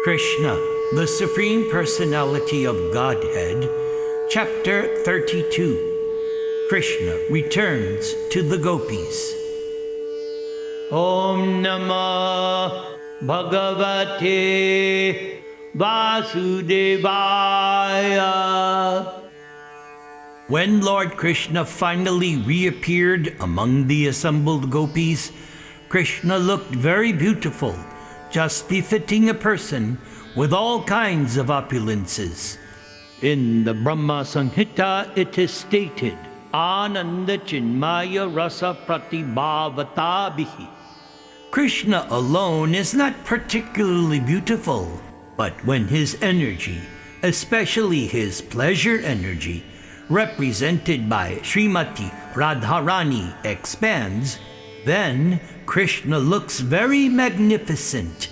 Krishna, the Supreme Personality of Godhead, Chapter 32. Krishna returns to the Gopis. Om Namah Bhagavate Vasudevaya. When Lord Krishna finally reappeared among the assembled Gopis, Krishna looked very beautiful, just befitting a person with all kinds of opulences. In the Brahma Samhita it is stated, Ananda Chinmaya Rasa Pratibhavatabihi. Krishna alone is not particularly beautiful, but when his energy, especially his pleasure energy, represented by Srimati Radharani, expands, then Krishna looks very magnificent.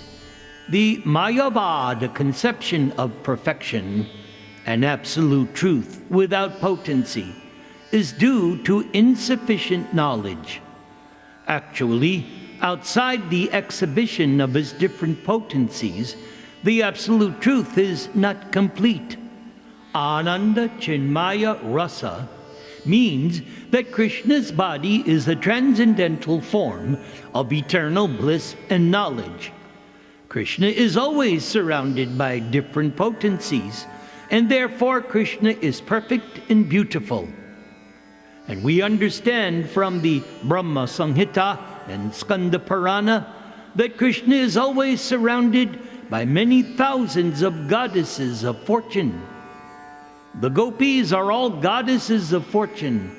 The Mayavada conception of perfection, an absolute truth without potency, is due to insufficient knowledge. Actually, outside the exhibition of his different potencies, the absolute truth is not complete. Ananda Chinmaya Rasa means that Krishna's body is a transcendental form of eternal bliss and knowledge. Krishna is always surrounded by different potencies, and therefore Krishna is perfect and beautiful. And we understand from the Brahma Samhita and Skanda Purana that Krishna is always surrounded by many thousands of goddesses of fortune. The Gopis are all goddesses of fortune,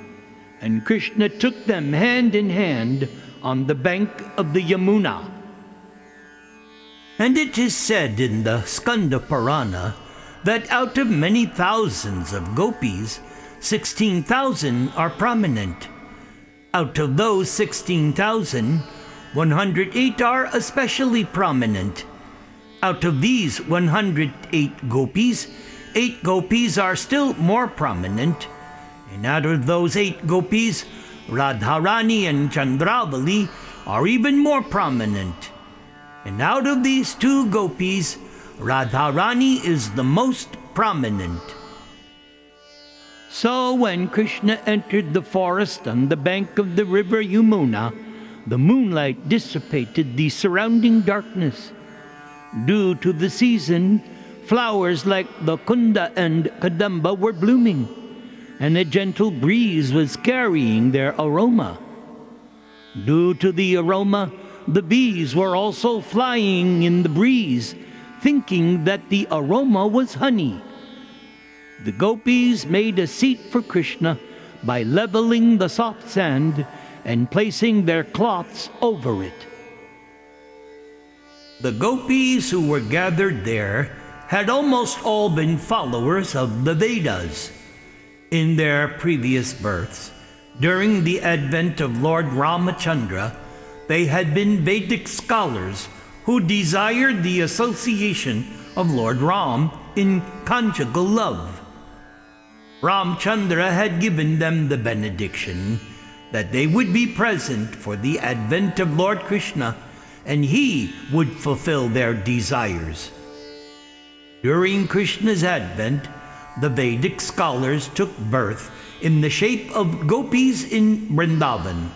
and Krishna took them hand in hand on the bank of the Yamuna. And it is said in the Skanda Purana that out of many thousands of Gopis, 16,000 are prominent. Out of those 16,000, 108 are especially prominent. Out of these 108 Gopis, 8 Gopis are still more prominent, and out of those 8 Gopis, Radharani and Chandravali are even more prominent. And out of these 2 Gopis, Radharani is the most prominent. So when Krishna entered the forest on the bank of the river Yamuna, the moonlight dissipated the surrounding darkness. Due to the season, flowers like the kunda and kadamba were blooming, and a gentle breeze was carrying their aroma. Due to the aroma, the bees were also flying in the breeze, thinking that the aroma was honey. The Gopis made a seat for Krishna by leveling the soft sand and placing their cloths over it. The Gopis who were gathered there had almost all been followers of the Vedas. In their previous births, during the advent of Lord Ramachandra, they had been Vedic scholars who desired the association of Lord Ram in conjugal love. Ramchandra had given them the benediction that they would be present for the advent of Lord Krishna, and he would fulfill their desires. During Krishna's advent, the Vedic scholars took birth in the shape of Gopis in Vrindavan.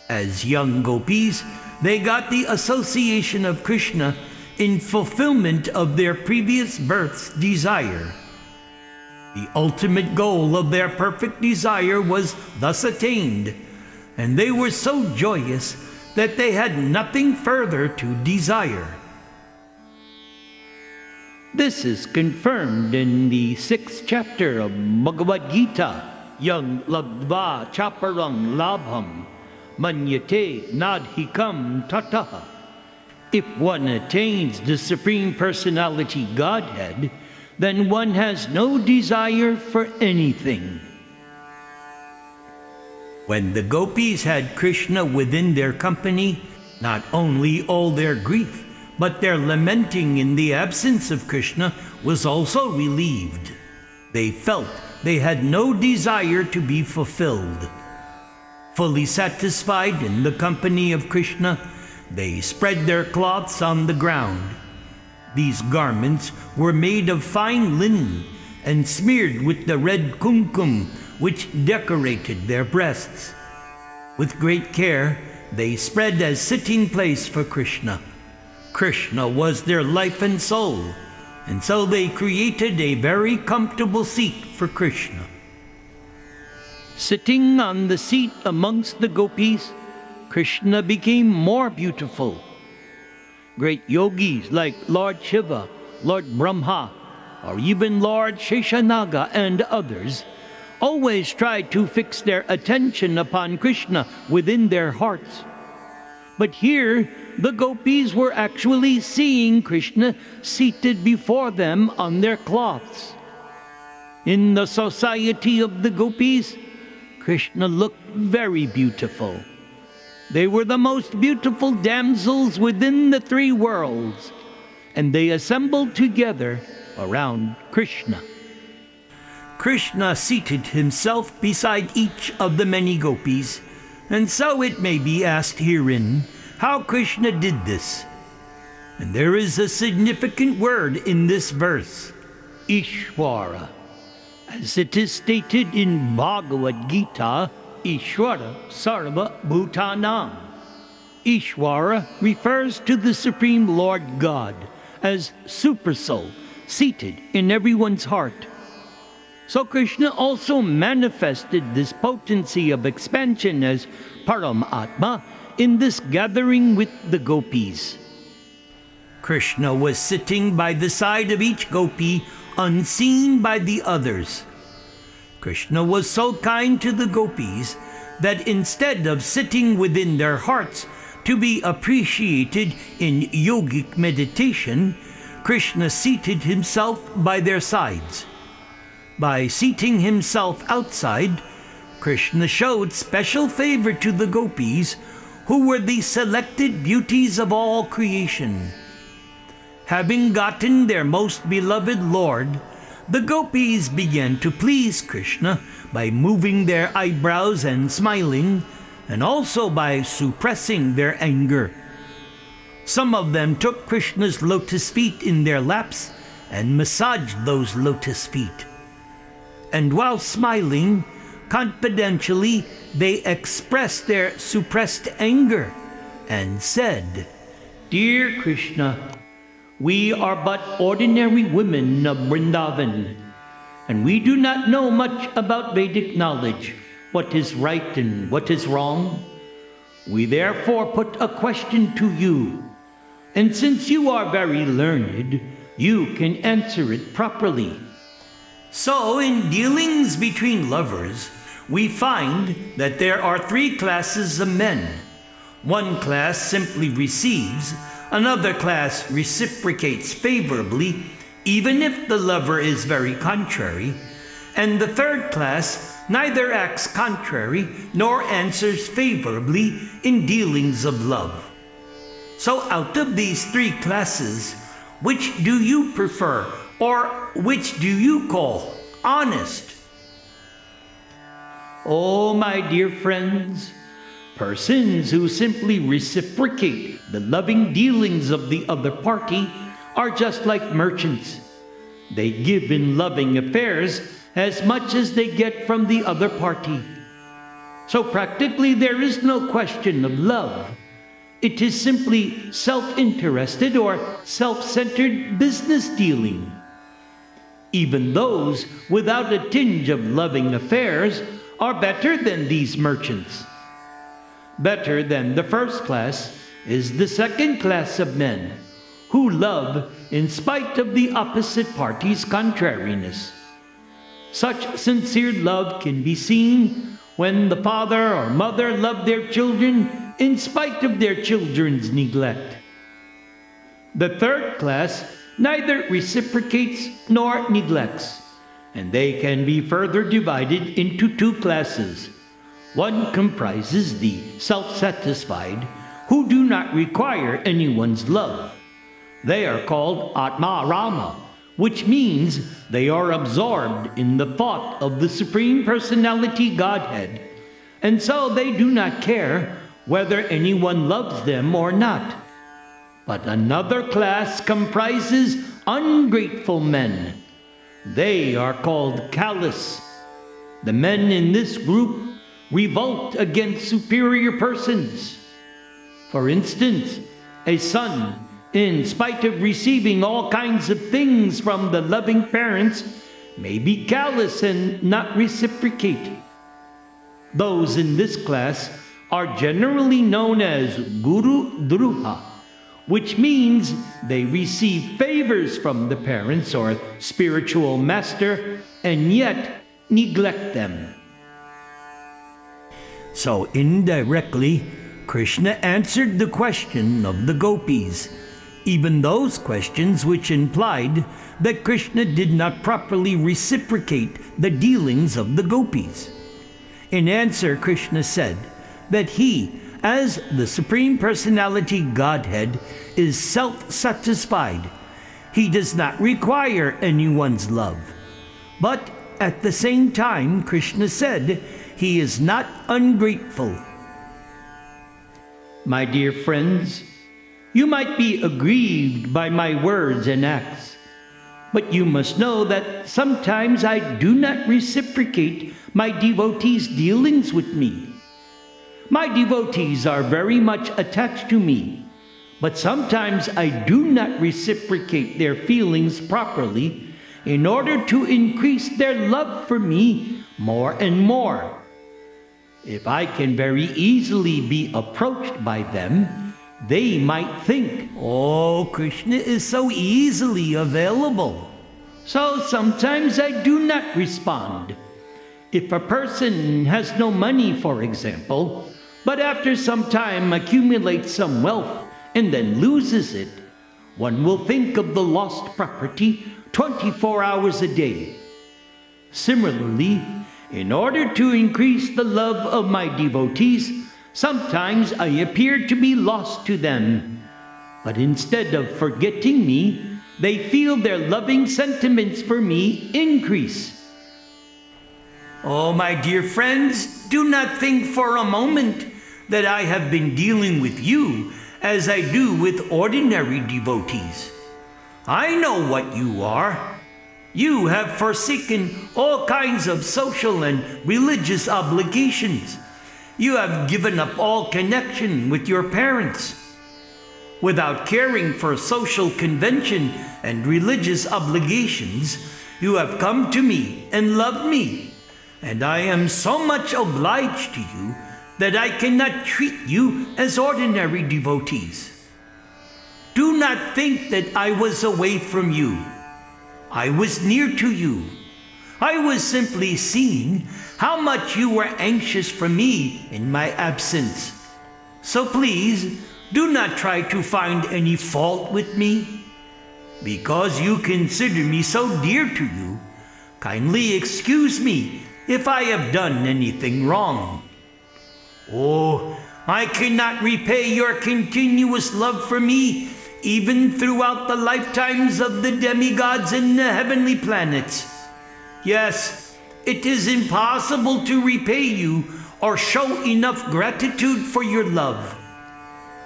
As young Gopis, they got the association of Krishna in fulfillment of their previous birth's desire. The ultimate goal of their perfect desire was thus attained, and they were so joyous that they had nothing further to desire. This is confirmed in the 6th chapter of Bhagavad Gita, Yang Labdva Chaparang Labham, Manyate Nadhikam Tataha. If one attains the Supreme Personality Godhead, then one has no desire for anything. When the Gopis had Krishna within their company, not only all their grief, but their lamenting in the absence of Krishna was also relieved. They felt they had no desire to be fulfilled. Fully satisfied in the company of Krishna, they spread their cloths on the ground. These garments were made of fine linen and smeared with the red kumkum which decorated their breasts. With great care, they spread a sitting place for Krishna. Krishna was their life and soul, and so they created a very comfortable seat for Krishna. Sitting on the seat amongst the gopis, Krishna became more beautiful. Great yogis like Lord Shiva, Lord Brahma, or even Lord Sheshanaga and others always tried to fix their attention upon Krishna within their hearts. But here, the gopis were actually seeing Krishna seated before them on their cloths. In the society of the gopis, Krishna looked very beautiful. They were the most beautiful damsels within the three worlds, and they assembled together around Krishna. Krishna seated himself beside each of the many gopis, and so it may be asked herein how Krishna did this. And there is a significant word in this verse, Ishvara. As it is stated in Bhagavad Gita, Ishvara Sarva Bhutanam. Ishvara refers to the Supreme Lord God as Supersoul, seated in everyone's heart. So Krishna also manifested this potency of expansion as Paramatma in this gathering with the gopis. Krishna was sitting by the side of each gopi, unseen by the others. Krishna was so kind to the gopis that instead of sitting within their hearts to be appreciated in yogic meditation, Krishna seated himself by their sides. By seating himself outside, Krishna showed special favor to the gopis, who were the selected beauties of all creation. Having gotten their most beloved Lord, the gopis began to please Krishna by moving their eyebrows and smiling, and also by suppressing their anger. Some of them took Krishna's lotus feet in their laps and massaged those lotus feet. And while smiling, confidentially, they expressed their suppressed anger and said, "Dear Krishna, we are but ordinary women of Vrindavan, and we do not know much about Vedic knowledge, what is right and what is wrong. We therefore put a question to you, and since you are very learned, you can answer it properly." So, in dealings between lovers, we find that there are three classes of men. One class simply receives, another class reciprocates favorably, even if the lover is very contrary, and the third class neither acts contrary nor answers favorably in dealings of love. So out of these three classes, which do you prefer, or which do you call honest? Oh, my dear friends, persons who simply reciprocate the loving dealings of the other party are just like merchants. They give in loving affairs as much as they get from the other party. So practically there is no question of love. It is simply self-interested or self-centered business dealing. Even those without a tinge of loving affairs are better than these merchants. Better than the first class is the second class of men, who love in spite of the opposite party's contrariness. Such sincere love can be seen when the father or mother love their children in spite of their children's neglect. The third class neither reciprocates nor neglects, and they can be further divided into two classes. One comprises the self-satisfied, who do not require anyone's love. They are called Atma Rama, which means they are absorbed in the thought of the Supreme Personality Godhead, and so they do not care whether anyone loves them or not. But another class comprises ungrateful men. They are called callous. The men in this group revolt against superior persons. For instance, a son, in spite of receiving all kinds of things from the loving parents, may be callous and not reciprocate. Those in this class are generally known as Guru Druha, which means they receive favors from the parents or spiritual master and yet neglect them. So indirectly, Krishna answered the question of the Gopis, even those questions which implied that Krishna did not properly reciprocate the dealings of the Gopis. In answer, Krishna said that he, as the Supreme Personality Godhead, is self-satisfied. He does not require anyone's love. But at the same time, Krishna said he is not ungrateful. My dear friends, you might be aggrieved by my words and acts, but you must know that sometimes I do not reciprocate my devotees' dealings with me. My devotees are very much attached to me, but sometimes I do not reciprocate their feelings properly in order to increase their love for me more and more. If I can very easily be approached by them, they might think, "Oh, Krishna is so easily available." So sometimes I do not respond. If a person has no money, for example, but after some time accumulates some wealth and then loses it, one will think of the lost property 24 hours a day. Similarly, in order to increase the love of my devotees, sometimes I appear to be lost to them. But instead of forgetting me, they feel their loving sentiments for me increase. Oh, my dear friends, do not think for a moment that I have been dealing with you as I do with ordinary devotees. I know what you are. You have forsaken all kinds of social and religious obligations. You have given up all connection with your parents. Without caring for social convention and religious obligations, you have come to me and loved me, and I am so much obliged to you that I cannot treat you as ordinary devotees. Do not think that I was away from you. I was near to you. I was simply seeing how much you were anxious for me in my absence. So please, do not try to find any fault with me. Because you consider me so dear to you, kindly excuse me if I have done anything wrong. Oh, I cannot repay your continuous love for me, even throughout the lifetimes of the demigods in the heavenly planets. Yes, it is impossible to repay you or show enough gratitude for your love.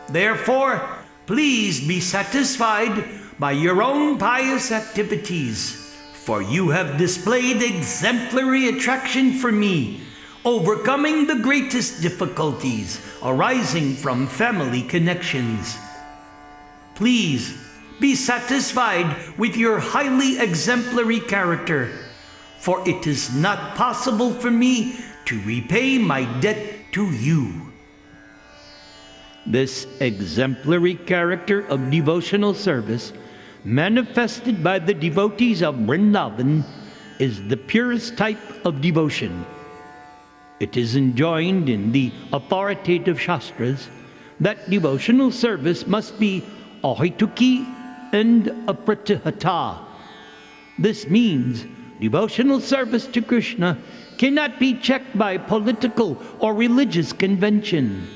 Therefore, please be satisfied by your own pious activities, for you have displayed exemplary attraction for me, overcoming the greatest difficulties arising from family connections. Please be satisfied with your highly exemplary character, for it is not possible for me to repay my debt to you. This exemplary character of devotional service, manifested by the devotees of Vrindavan, is the purest type of devotion. It is enjoined in the authoritative Shastras that devotional service must be ahituki and apratihata. This means devotional service to Krishna cannot be checked by political or religious convention.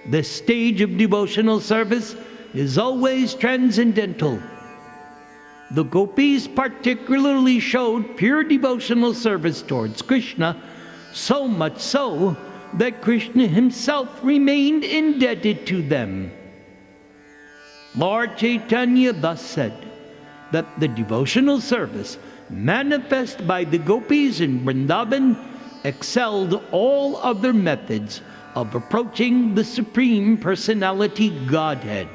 This stage of devotional service is always transcendental. The Gopis particularly showed pure devotional service towards Krishna, so much so that Krishna himself remained indebted to them. Lord Chaitanya thus said that the devotional service manifest by the Gopis in Vrindavan excelled all other methods of approaching the Supreme Personality Godhead.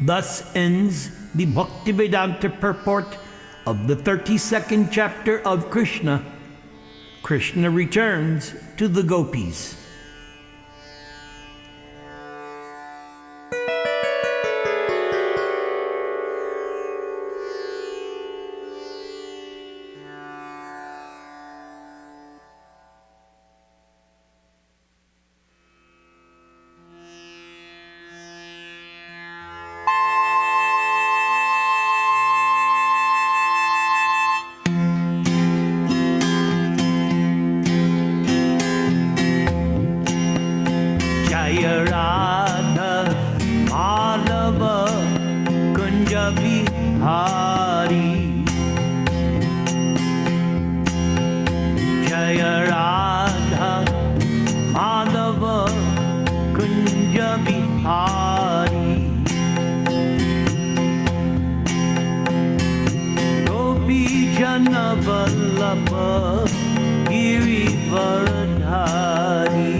Thus ends the Bhaktivedanta purport of the 32nd chapter of Krishna. Krishna returns to the Gopis. Jaya Radha Madhava Kunja Bihari, Jaya Radha Madhava Kunja Bihari, Gopi Jana Vallabha Girivaradhari,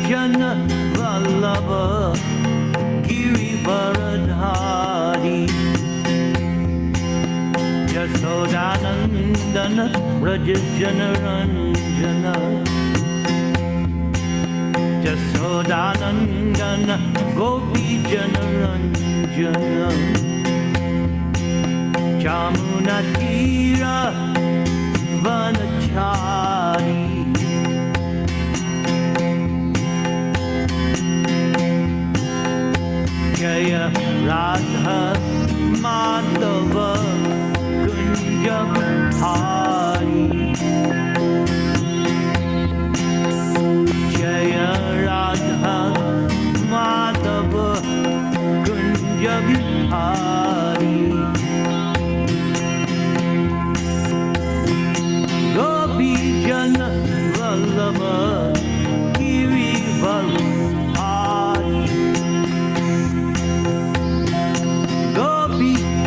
Jana Vallabha Girivaradhari, Jasodanandana Rajajana Ranjana, Jasodanandana Gopi Jana Ranjana, Jamuna Tira Vanachari, Jaya Radha Madhava Kunja Bihari, Jaya Radha Madhava Kunja Bihari, Gopi Jana Vallabha Girivaradhari,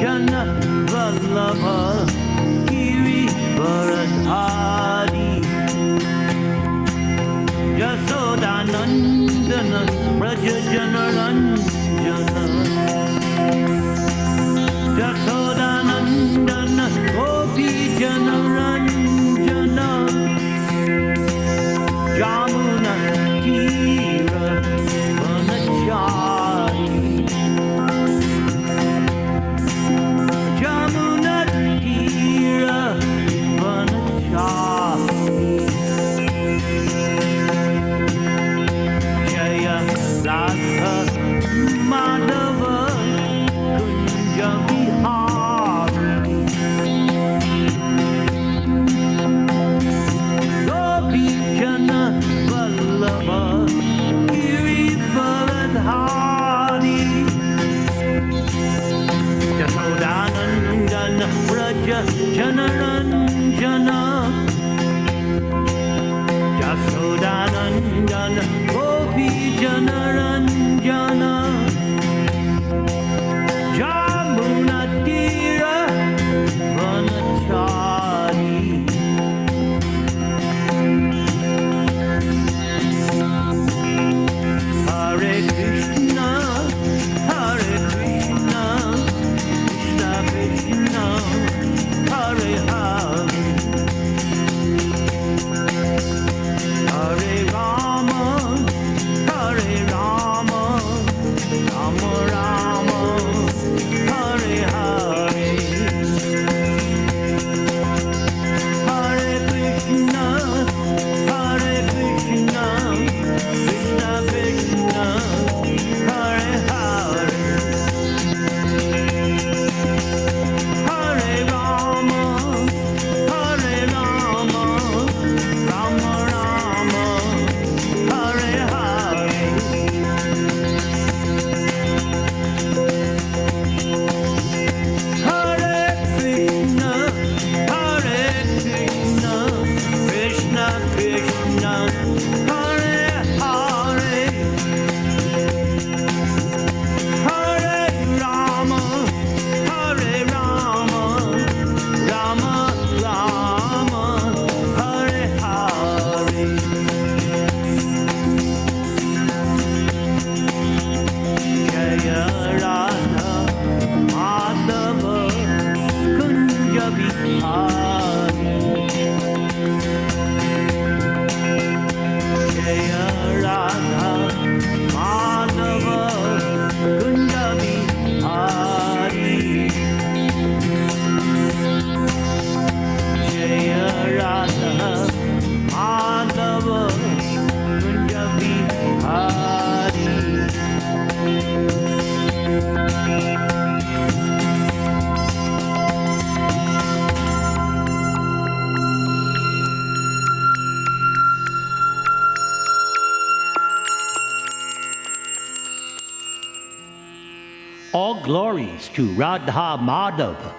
Jana Vallabha Girivaradhari, Jasodanandana Rajajana Ranjana, Jasodanandana Gopi Jana Ranjana, Jamuna Tira Vanachari, Jamuna Tira Vanachari, Jaya Radha Madhava Kunja Bihari. All glories to Radha Madhava.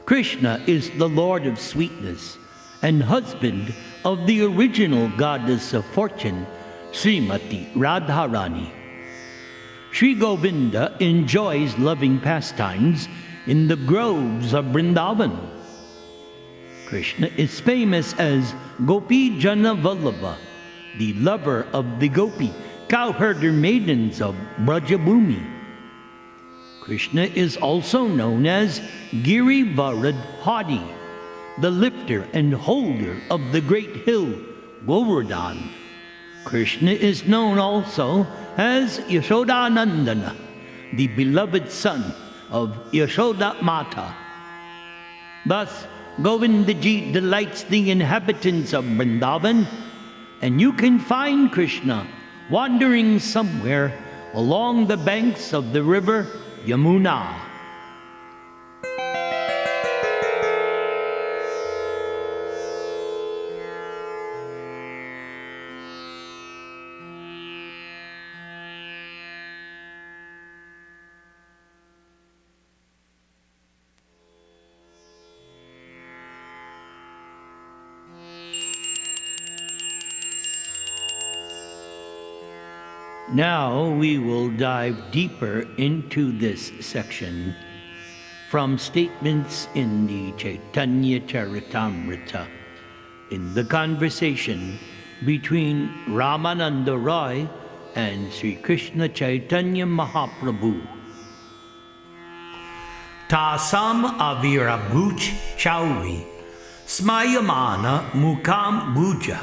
Krishna is the Lord of sweetness and husband of the original goddess of fortune, Srimati Radharani. Sri Govinda enjoys loving pastimes in the groves of Vrindavan. Krishna is famous as Gopi Jana Vallabha, the lover of the Gopi, cowherder maidens of Brajabhumi. Krishna is also known as Giri Varadhari, the lifter and holder of the great hill Govardhan. Krishna is known also as Yashodanandana, the beloved son of Yashoda Mata. Thus, Govindaji delights the inhabitants of Vrindavan, and you can find Krishna wandering somewhere along the banks of the river Yamuna. Now we will dive deeper into this section from statements in the Chaitanya Charitamrita in the conversation between Ramananda Roy and Sri Krishna Chaitanya Mahaprabhu. Tasam avirabhuch chauri smayamana mukam bhuja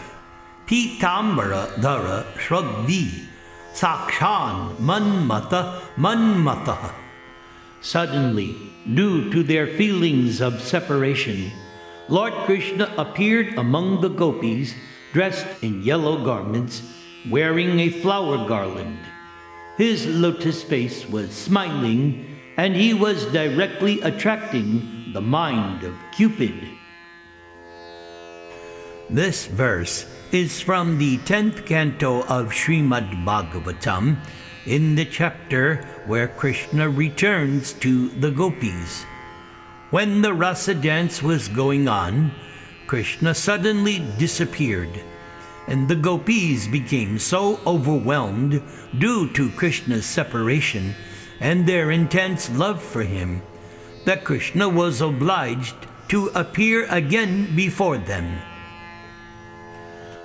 pitambara dhara shragvi Sakshan manmata. Suddenly, due to their feelings of separation, Lord Krishna appeared among the gopis dressed in yellow garments, wearing a flower garland. His lotus face was smiling, and he was directly attracting the mind of Cupid. This verse is from the 10th canto of Srimad Bhagavatam, in the chapter where Krishna returns to the gopis. When the rasa dance was going on, Krishna suddenly disappeared, and the gopis became so overwhelmed due to Krishna's separation and their intense love for him that Krishna was obliged to appear again before them.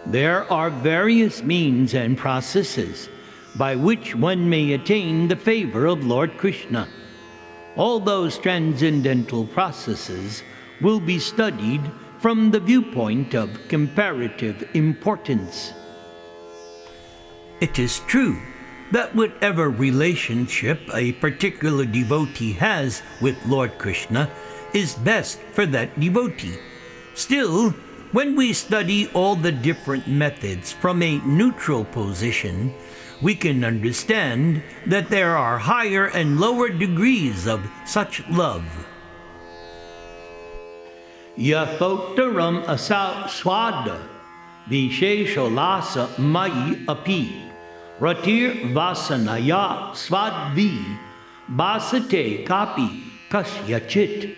There are various means and processes by which one may attain the favor of Lord Krishna. All those transcendental processes will be studied from the viewpoint of comparative importance. It is true that whatever relationship a particular devotee has with Lord Krishna is best for that devotee. Still, when we study all the different methods from a neutral position, we can understand that there are higher and lower degrees of such love. Yathottaram asa swada vishesholasa mai api ratir vasanaya svadvi basate kapi kasyachit.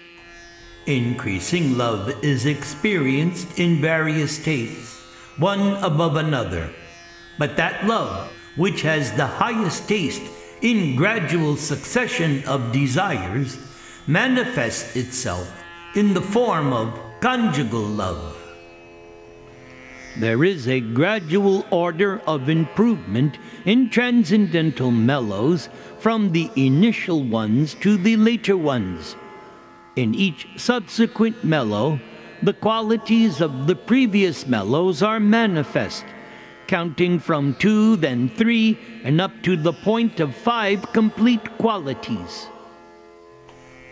Increasing love is experienced in various tastes, one above another. But that love, which has the highest taste in gradual succession of desires, manifests itself in the form of conjugal love. There is a gradual order of improvement in transcendental mellows from the initial ones to the later ones. In each subsequent mellow, the qualities of the previous mellows are manifest, counting from 2, then 3, and up to the point of 5 complete qualities.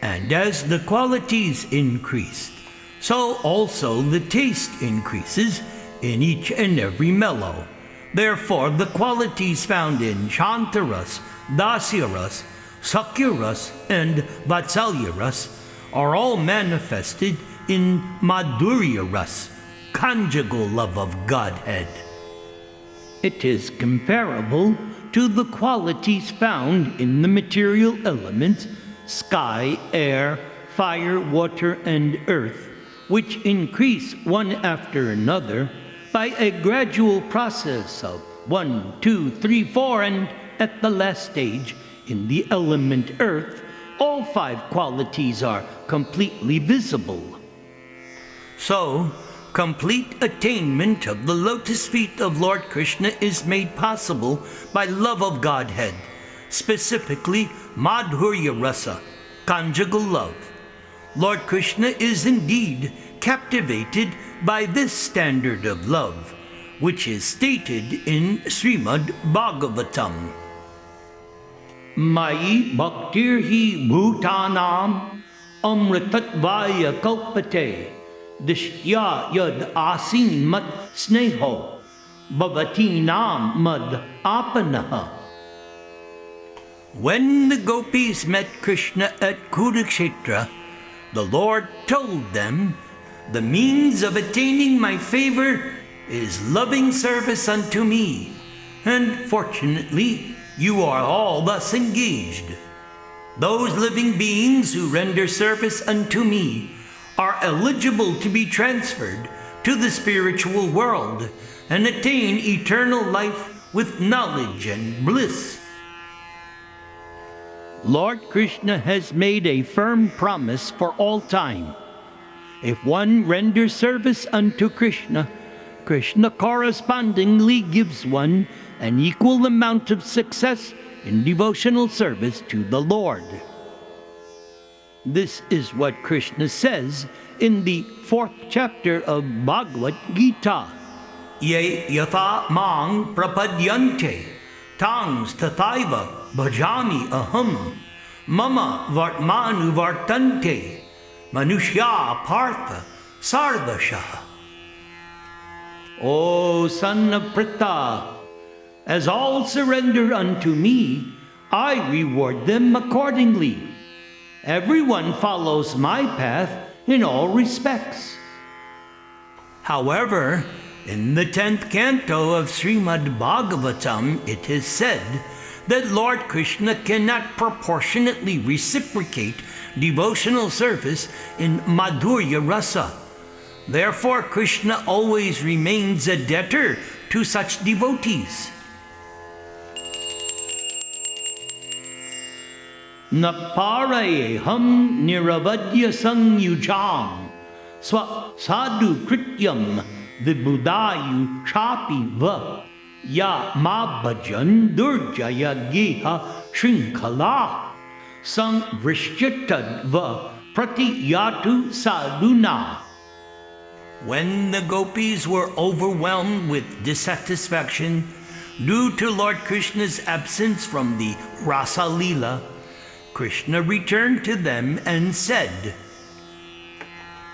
And as the qualities increase, so also the taste increases in each and every mellow. Therefore, the qualities found in Shantaras, Dasyaras, Sakyaras, and Vatsalyaras are all manifested in Madhurya Ras, conjugal love of Godhead. It is comparable to the qualities found in the material elements, sky, air, fire, water, and earth, which increase one after another by a gradual process of 1, 2, 3, 4, and at the last stage, in the element earth, all 5 qualities are completely visible. So, complete attainment of the lotus feet of Lord Krishna is made possible by love of Godhead, specifically Madhurya Rasa, conjugal love. Lord Krishna is indeed captivated by this standard of love, which is stated in Srimad Bhagavatam. Mai bhaktir hi bhutanam amritatvaya kalpate dishtya yad asin mat sneho bhavatinam mad apanaha. When the Gopis met Krishna at Kurukshetra, the Lord told them, "The means of attaining my favor is loving service unto me, and fortunately you are all thus engaged. Those living beings who render service unto me are eligible to be transferred to the spiritual world and attain eternal life with knowledge and bliss." Lord Krishna has made a firm promise for all time. If one renders service unto Krishna, Krishna correspondingly gives one an equal amount of success in devotional service to the Lord. This is what Krishna says in the 4th chapter of Bhagavad Gita. Ye yatha mang prapadyante tangs tathaiva bhajami aham mama vartmanu vartante manushya partha sarvashaha. O son of Pritha, as all surrender unto me, I reward them accordingly. Everyone follows my path in all respects. However, in the 10th canto of Srimad Bhagavatam, it is said that Lord Krishna cannot proportionately reciprocate devotional service in Madhurya Rasa. Therefore, Krishna always remains a debtor to such devotees. Naparayeham niravadya sangyujam swa sadhu krityam vibudayu chapi va ya ma bhajan durjaya geha shrinkala samvrishyatad va pratiyatu sadhuna. When the Gopis were overwhelmed with dissatisfaction due to Lord Krishna's absence from the Rasa Leela, Krishna returned to them and said,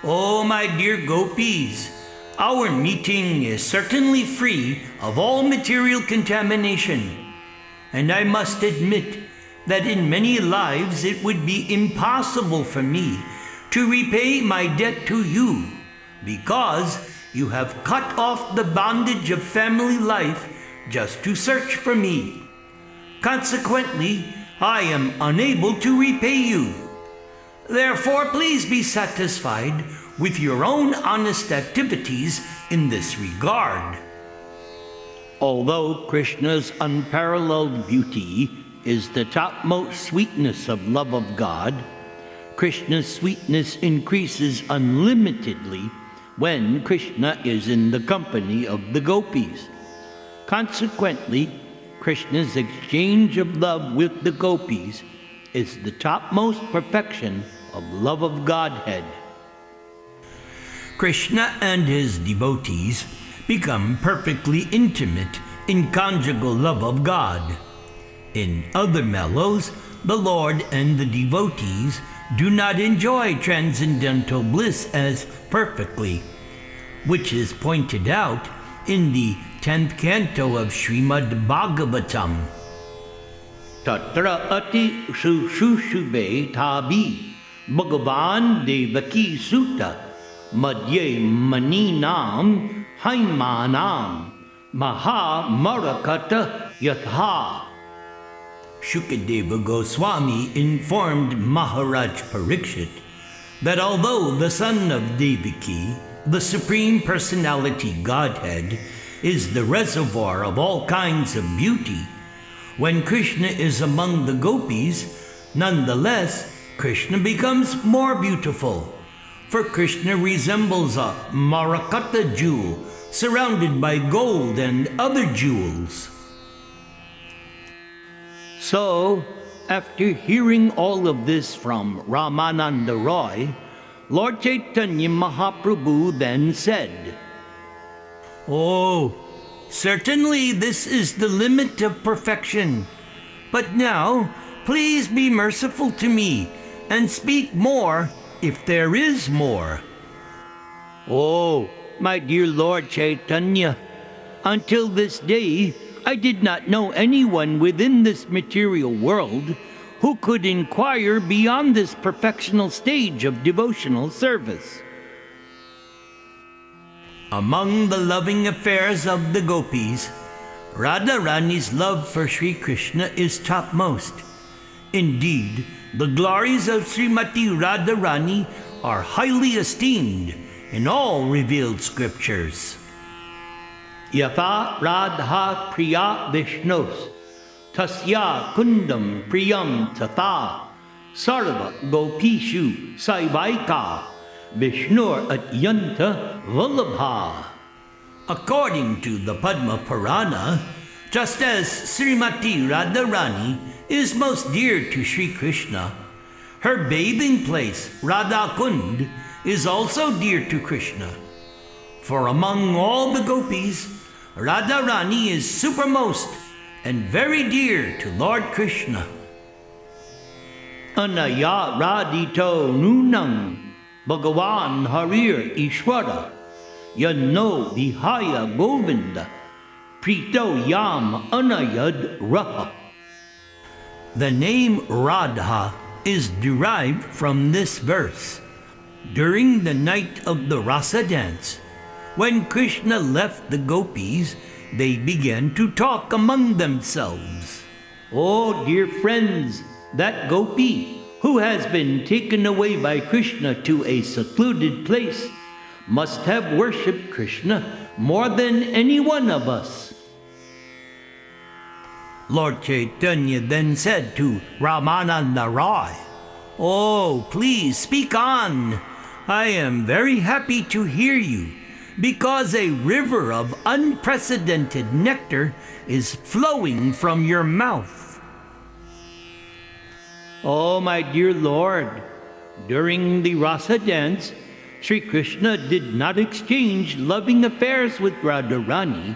"O my dear Gopis, our meeting is certainly free of all material contamination, and I must admit that in many lives it would be impossible for me to repay my debt to you, because you have cut off the bondage of family life just to search for me. Consequently, I am unable to repay you. Therefore, please be satisfied with your own honest activities in this regard." Although Krishna's unparalleled beauty is the topmost sweetness of love of God, Krishna's sweetness increases unlimitedly when Krishna is in the company of the Gopis. Consequently, Krishna's exchange of love with the Gopis is the topmost perfection of love of Godhead. Krishna and his devotees become perfectly intimate in conjugal love of God. In other mellows, the Lord and the devotees do not enjoy transcendental bliss as perfectly, which is pointed out in the 10th canto of Srimad Bhagavatam. Tatra ati sushushube tabi Bhagavan Devaki Sutta madhye maninam haimanam Maha Marakata Yatha. Shukadeva Goswami informed Maharaj Parikshit that although the son of Devaki, the Supreme Personality Godhead, is the reservoir of all kinds of beauty, when Krishna is among the gopis, nonetheless, Krishna becomes more beautiful. For Krishna resembles a Marakata jewel surrounded by gold and other jewels. So, after hearing all of this from Ramananda Roy, Lord Chaitanya Mahaprabhu then said, "Oh, certainly this is the limit of perfection. But now, please be merciful to me and speak more if there is more." "Oh, my dear Lord Chaitanya, until this day, I did not know anyone within this material world who could inquire beyond this perfectional stage of devotional service." Among the loving affairs of the gopis, Radharani's love for Sri Krishna is topmost. Indeed, the glories of Srimati Radharani are highly esteemed in all revealed scriptures. Yatha Radha Priya Vishnos, Tasya Kundam Priyam Tatha, Sarva Gopishu Saivaika, Vishnur Atyanta Vallabha. According to the Padma Purana, just as Srimati Radharani is most dear to Sri Krishna, her bathing place, Radha Kund, is also dear to Krishna. For among all the gopis, Radharani is supermost and very dear to Lord Krishna. Anaya Radito Nunang Bhagavan Harir Ishwara Yanno Vihaya Govinda Prito Yam Anayad Raha. The name Radha is derived from this verse. During the night of the Rasa dance, when Krishna left the gopis, they began to talk among themselves. "Oh, dear friends, that gopi who has been taken away by Krishna to a secluded place must have worshipped Krishna more than any one of us." Lord Chaitanya then said to Ramananda Roy, "Oh, please speak on. I am very happy to hear you, because a river of unprecedented nectar is flowing from your mouth." "Oh, my dear Lord, during the Rasa dance, Sri Krishna did not exchange loving affairs with Radharani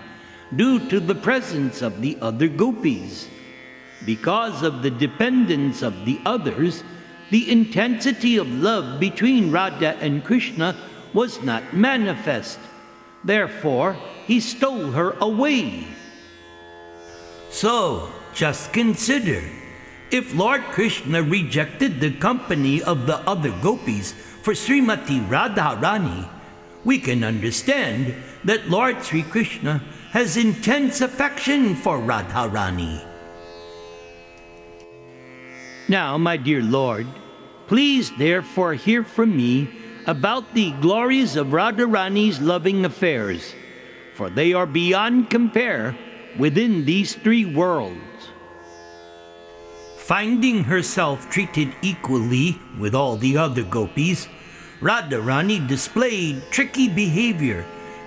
due to the presence of the other gopis. Because of the dependence of the others, the intensity of love between Radha and Krishna was not manifest. Therefore, he stole her away." So, just consider, if Lord Krishna rejected the company of the other gopis for Srimati Radharani, we can understand that Lord Sri Krishna has intense affection for Radharani. Now, my dear Lord, please therefore hear from me about the glories of Radharani's loving affairs, for they are beyond compare within these three worlds. Finding herself treated equally with all the other gopis, Radharani displayed tricky behavior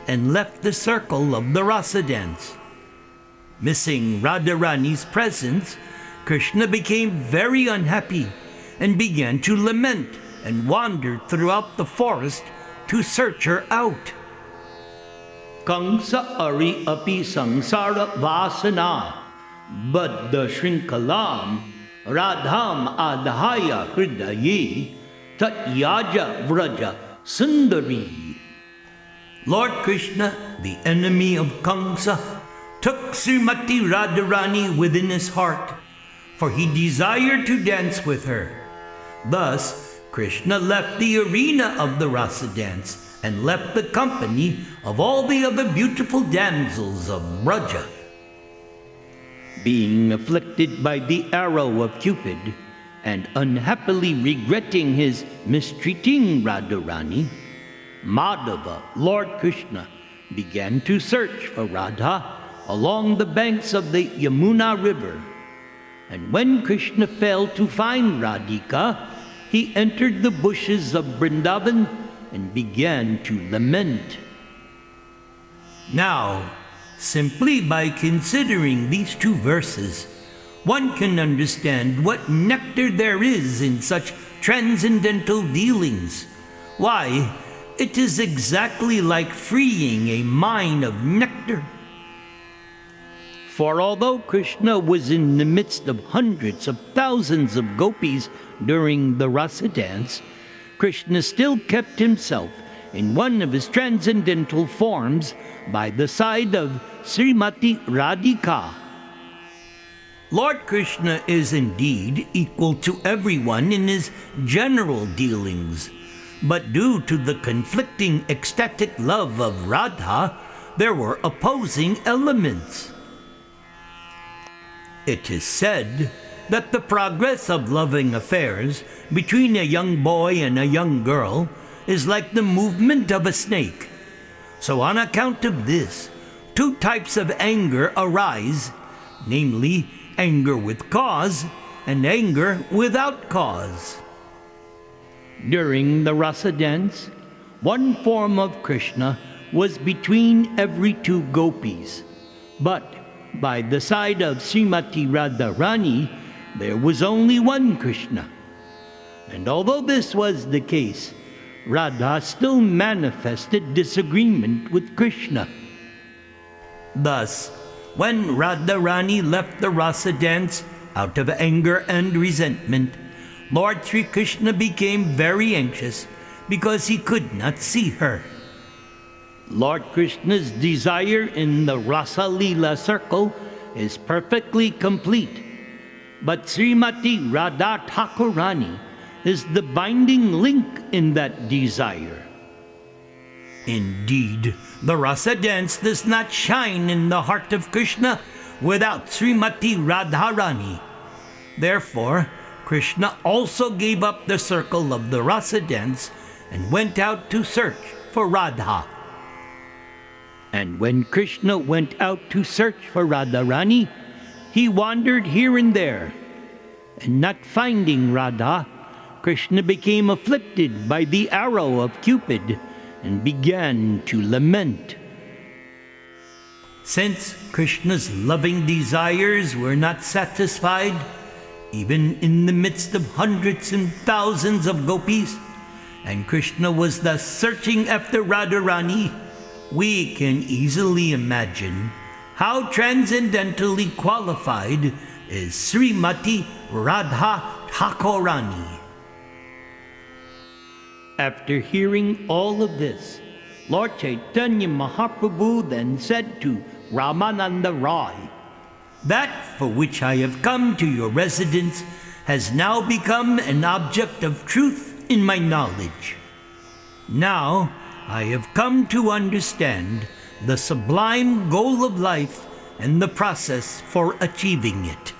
and left the circle of the Rasa dance. Missing Radharani's presence, Krishna became very unhappy and began to lament and wandered throughout the forest to search her out. Kamsa ari api sangsara vasana baddha shrinkalam radham adhaya hridaye tatyaja vraja sundari. Lord Krishna, the enemy of Kamsa, took Srimati Radharani within his heart, for he desired to dance with her. Thus, Krishna left the arena of the Rasa dance and left the company of all the other beautiful damsels of Braja. Being afflicted by the arrow of Cupid, and unhappily regretting his mistreating Radharani, Madhava, Lord Krishna, began to search for Radha along the banks of the Yamuna river. And when Krishna failed to find Radhika, he entered the bushes of Vrindavan and began to lament. Now, simply by considering these two verses, one can understand what nectar there is in such transcendental dealings. Why, it is exactly like freeing a mine of nectar. For although Krishna was in the midst of hundreds of thousands of gopis during the rasa dance, Krishna still kept himself in one of his transcendental forms by the side of Srimati Radhika. Lord Krishna is indeed equal to everyone in his general dealings, but due to the conflicting ecstatic love of Radha, there were opposing elements. It is said that the progress of loving affairs between a young boy and a young girl is like the movement of a snake. So on account of this, two types of anger arise, namely anger with cause and anger without cause. During the rasa dance, one form of Krishna was between every two gopis, but by the side of Srimati Radharani, there was only one Krishna. And although this was the case, Radha still manifested disagreement with Krishna. Thus, when Radharani left the rasa dance out of anger and resentment, Lord Sri Krishna became very anxious because he could not see her. Lord Krishna's desire in the Rasa Leela circle is perfectly complete, but Srimati Radha Thakurani is the binding link in that desire. Indeed, the rasa dance does not shine in the heart of Krishna without Srimati Radharani. Therefore, Krishna also gave up the circle of the rasa dance and went out to search for Radha. And when Krishna went out to search for Radharani, he wandered here and there, and not finding Radha, Krishna became afflicted by the arrow of Cupid and began to lament. Since Krishna's loving desires were not satisfied, even in the midst of hundreds and thousands of gopis, and Krishna was thus searching after Radharani, we can easily imagine how transcendentally qualified is Srimati Radha Thakurani. After hearing all of this, Lord Chaitanya Mahaprabhu then said to Ramananda Rai, "That for which I have come to your residence has now become an object of truth in my knowledge. Now I have come to understand the sublime goal of life and the process for achieving it."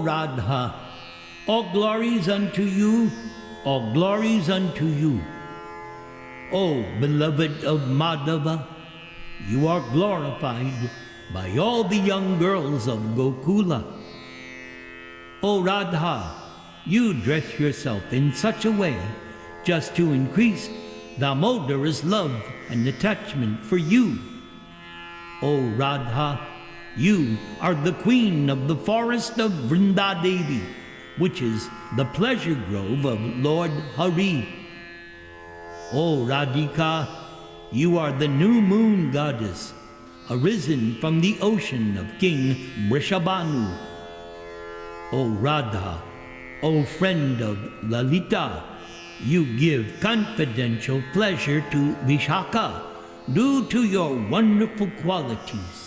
Radha, all glories unto you, all glories unto you. O beloved of Madhava, you are glorified by all the young girls of Gokula. O Radha, you dress yourself in such a way just to increase Damodar's love and attachment for you. O Radha, you are the queen of the forest of Vrindadevi, which is the pleasure grove of Lord Hari. O Radhika, you are the new moon goddess, arisen from the ocean of King Vrishabhanu. O Radha, O friend of Lalita, you give confidential pleasure to Vishaka due to your wonderful qualities.